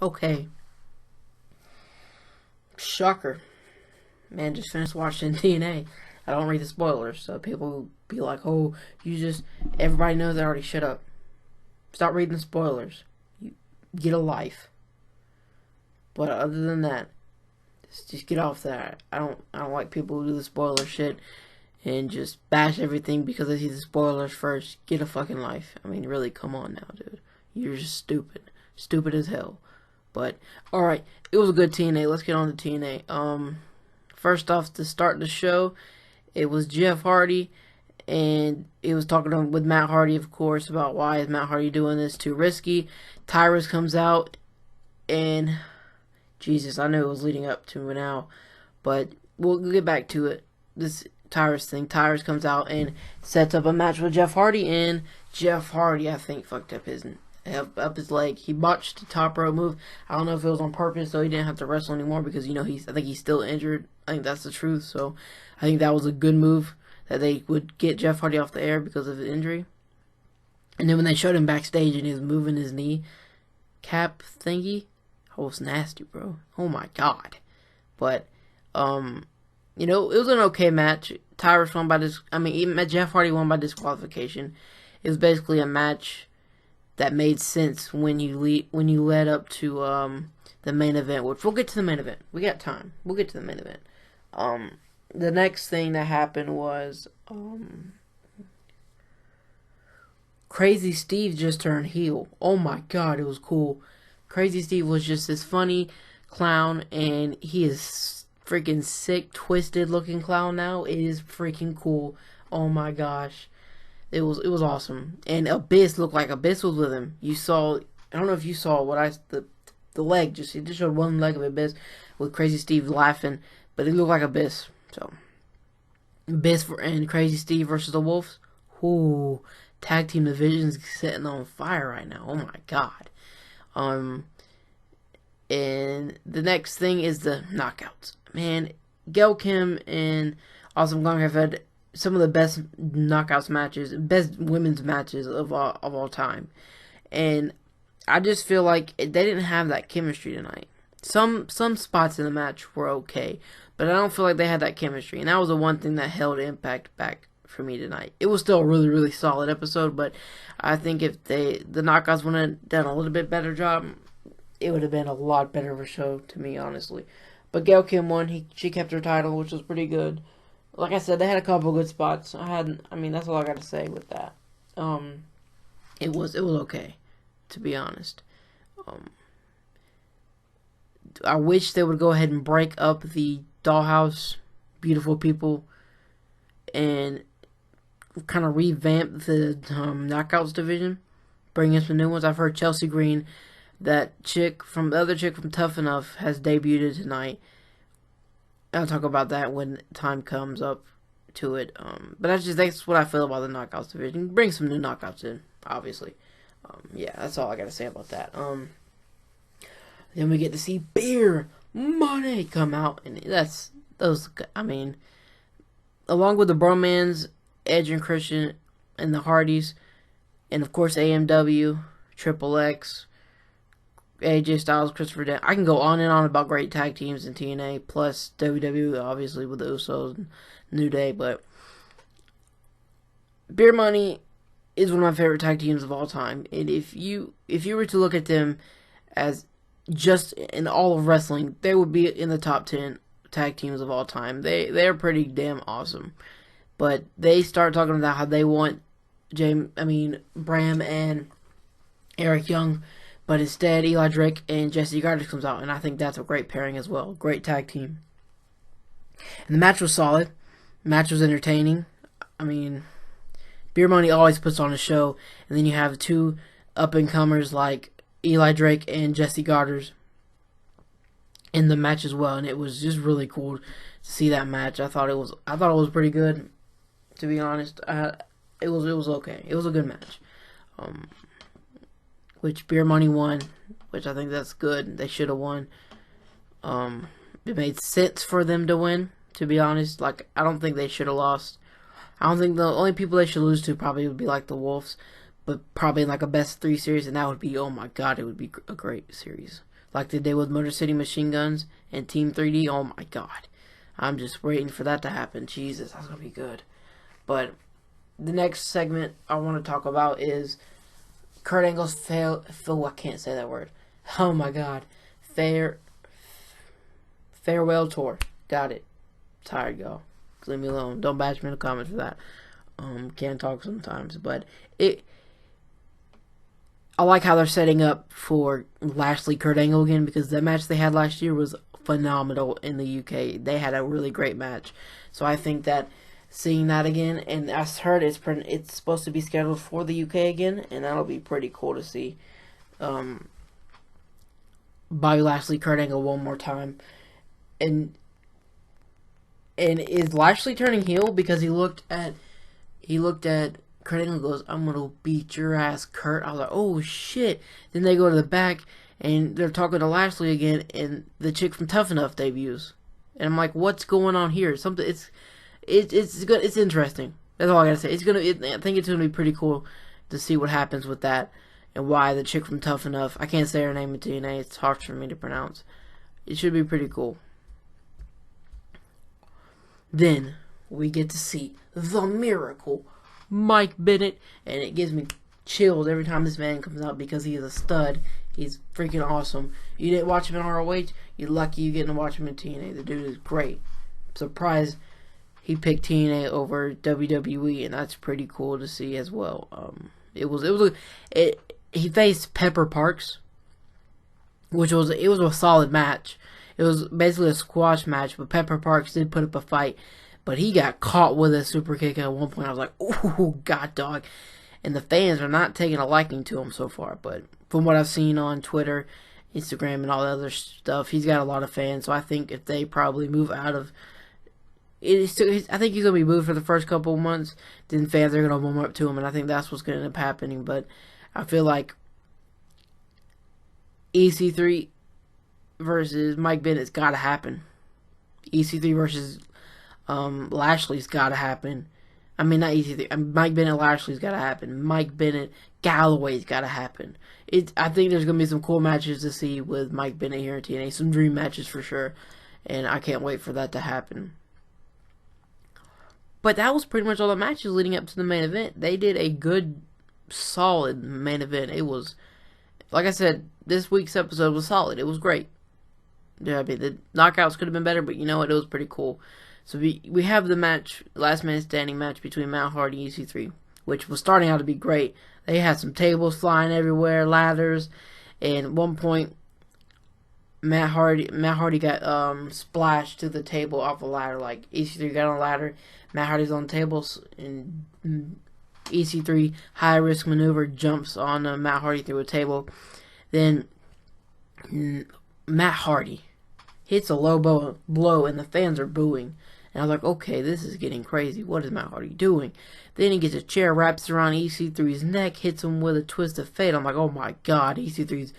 Okay. Shocker. Man, just finished watching TNA. I don't read the spoilers, so people be like, oh, you just... Everybody knows I already. Shut up. Stop reading the spoilers. You get a life. But other than that, just get off that. I don't like people who do the spoiler shit and just bash everything because they see the spoilers first. Get a fucking life. I mean, really, come on now, dude. You're just stupid. Stupid as hell. But, alright, it was a good TNA. Let's get on to TNA. First off, to start the show, it was Jeff Hardy, and he was talking with Matt Hardy, of course, about why is Matt Hardy doing this too risky. Tyrus comes out, and Jesus, I knew it was leading up to now, but we'll get back to it. This Tyrus thing. Tyrus comes out and sets up a match with Jeff Hardy, and Jeff Hardy, I think, fucked up his leg. He botched the top rope move. I don't know if it was on purpose, so he didn't have to wrestle anymore because, I think he's still injured. I think that's the truth. So I think that was a good move that they would get Jeff Hardy off the air because of his injury. And then when they showed him backstage and he was moving his knee cap thingy, oh, it's nasty, bro. Oh my god. But it was an okay match. Tyrus won by even Jeff Hardy won by disqualification. It was basically a match that made sense when you led up to the main event, which we'll get to the main event. We got time. We'll get to the main event. The next thing that happened was Crazy Steve just turned heel. Oh my god, it was cool. Crazy Steve was just this funny clown, and he is freaking sick, twisted looking clown now. It is freaking cool. Oh my gosh. It was awesome. And Abyss looked like Abyss was with him. You saw, I don't know if you saw the leg, it just showed one leg of Abyss with Crazy Steve laughing, but it looked like Abyss. So, Abyss and Crazy Steve versus the Wolves. Ooh, tag team division's setting on fire right now. Oh my god. And the next thing is the knockouts. Man, Gail Kim and Awesome Kong have had some of the best knockouts matches, best women's matches of all time. And I just feel like they didn't have that chemistry tonight. Some spots in the match were okay, but I don't feel like they had that chemistry. And that was the one thing that held Impact back for me tonight. It was still a really, really solid episode, but I think if the knockouts would have done a little bit better job, it would have been a lot better of a show to me, honestly. But Gail Kim won. She kept her title, which was pretty good. Like I said, they had a couple good spots. That's all I got to say with that. It was okay, to be honest. I wish they would go ahead and break up the Dollhouse Beautiful People and kind of revamp the Knockouts division, bring in some new ones. I've heard Chelsea Green, the other chick from Tough Enough, has debuted tonight. I'll talk about that when time comes up to it. But that's what I feel about the Knockouts division. Bring some new Knockouts in, obviously. Yeah, that's all I gotta say about that. Then we get to see Beer Money come out, and along with the Bromans, Edge and Christian, and the Hardys, and of course AMW, Triple X, AJ Styles, Christopher Dent. I can go on and on about great tag teams in TNA, plus WWE, obviously, with the Usos and New Day, but Beer Money is one of my favorite tag teams of all time. And if you were to look at them as just in all of wrestling, they would be in the top 10 tag teams of all time. They're pretty damn awesome. But they start talking about how they want Bram and Eric Young, but instead Eli Drake and Jesse Gardner comes out, and I think that's a great pairing as well. Great tag team. And the match was solid. The match was entertaining. Beer Money always puts on a show, and then you have two up-and-comers like Eli Drake and Jesse Gardner's in the match as well, and it was just really cool to see that match. I thought it was pretty good, to be honest. It was okay. It was a good match. Which Beer Money won, which I think that's good. They should have won. It made sense for them to win, to be honest. Like, I don't think they should have lost. I don't think the only people they should lose to probably would be like the Wolves, but probably in like a best 3 series, and that would be, oh my god, it would be a great series. like they did with Motor City Machine Guns and Team 3D. Oh my god. I'm just waiting for that to happen. Jesus, that's going to be good. But the next segment I want to talk about is Kurt Angle's I can't say that word. Oh my god. Farewell tour. Got it. Tired, y'all. Leave me alone. Don't bash me in the comments for that. Can't talk sometimes, but I like how they're setting up for Lashley Kurt Angle again, because the match they had last year was phenomenal in the UK. They had a really great match, so I think that seeing that again, and I heard it's supposed to be scheduled for the UK again, and that'll be pretty cool to see. Bobby Lashley Kurt Angle one more time, and is Lashley turning heel because he looked at Kurt Angle and goes, "I'm gonna beat your ass, Kurt." I was like, oh shit. Then they go to the back and they're talking to Lashley again, and the chick from Tough Enough debuts, and I'm like, what's going on here? It's good. It's interesting. That's all I gotta say. I think it's gonna be pretty cool to see what happens with that, and why the chick from Tough Enough, I can't say her name in TNA. It's hard for me to pronounce. It should be pretty cool. Then we get to see the Miracle, Mike Bennett, and it gives me chills every time this man comes out because he is a stud. He's freaking awesome. You didn't watch him in ROH, you're lucky you get to watch him in TNA. The dude is great. Surprised he picked TNA over WWE, and that's pretty cool to see as well. He faced Pepper Parks, which was a solid match. It was basically a squash match, but Pepper Parks did put up a fight. But he got caught with a super kick at one point. I was like, ooh, god dog. And the fans are not taking a liking to him so far. But from what I've seen on Twitter, Instagram, and all the other stuff, he's got a lot of fans. So I think if they probably move out of it, I think he's going to be moved for the first couple of months. Then fans are going to warm up to him. And I think that's what's going to end up happening. But I feel like EC3 versus Mike Bennett's got to happen. EC3 versus Lashley's got to happen. I mean, not EC3. Mike Bennett Lashley's got to happen. Mike Bennett Galloway's got to happen. I think there's going to be some cool matches to see with Mike Bennett here in TNA. Some dream matches for sure. And I can't wait for that to happen. But that was pretty much all the matches leading up to the main event. They did a good, solid main event. It was, like I said, this week's episode was solid. It was great. Yeah, I mean, the knockouts could have been better, but you know what? It was pretty cool. So we have the match, last man standing match between Matt Hardy and EC3, which was starting out to be great. They had some tables flying everywhere, ladders, and at one point, Matt Hardy got splashed to the table off a ladder. Like EC3 got on a ladder, Matt Hardy's on the tables, and EC3 high risk maneuver jumps on Matt Hardy through a table. Then Matt Hardy hits a low blow, and the fans are booing. And I was like, okay, this is getting crazy. What is Matt Hardy doing? Then he gets a chair, wraps around EC3's neck, hits him with a twist of fate. I'm like, oh my god, EC3's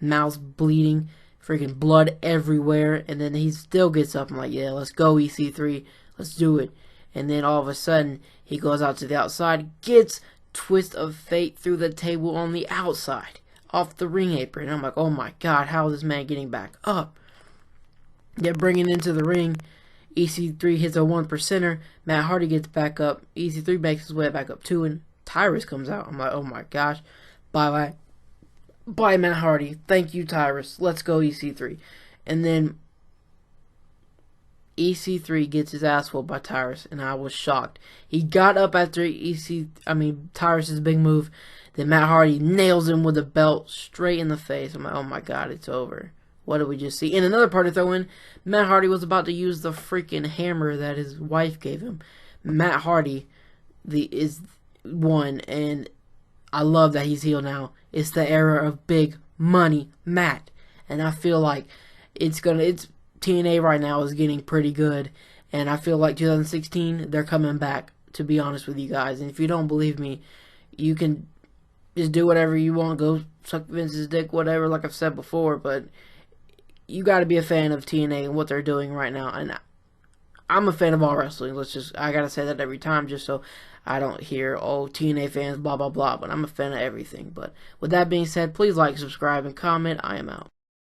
mouth's bleeding, freaking blood everywhere. And then he still gets up. I'm like, yeah, let's go, EC3. Let's do it. And then all of a sudden, he goes out to the outside, gets twist of fate through the table on the outside, off the ring apron. And I'm like, oh my god, how is this man getting back up? They're bringing into the ring. EC3 hits a 1%er. Matt Hardy gets back up. EC3 makes his way back up too, and Tyrus comes out. I'm like, oh my gosh. Bye Matt Hardy. Thank you, Tyrus. Let's go, EC3. And then EC3 gets his ass whooped by Tyrus, and I was shocked. He got up after Tyrus's big move. Then Matt Hardy nails him with a belt straight in the face. I'm like, oh my god, it's over. What did we just see? And another part to throw in, Matt Hardy was about to use the freaking hammer that his wife gave him. Matt Hardy is one, and I love that he's heel now. It's the era of big money Matt. And I feel like TNA right now is getting pretty good. And I feel like 2016, they're coming back, to be honest with you guys. And if you don't believe me, you can just do whatever you want. Go suck Vince's dick, whatever, like I've said before. But you got to be a fan of TNA and what they're doing right now. And I'm a fan of all wrestling. I got to say that every time just so I don't hear, oh, TNA fans, blah, blah, blah. But I'm a fan of everything. But with that being said, please like, subscribe, and comment. I am out.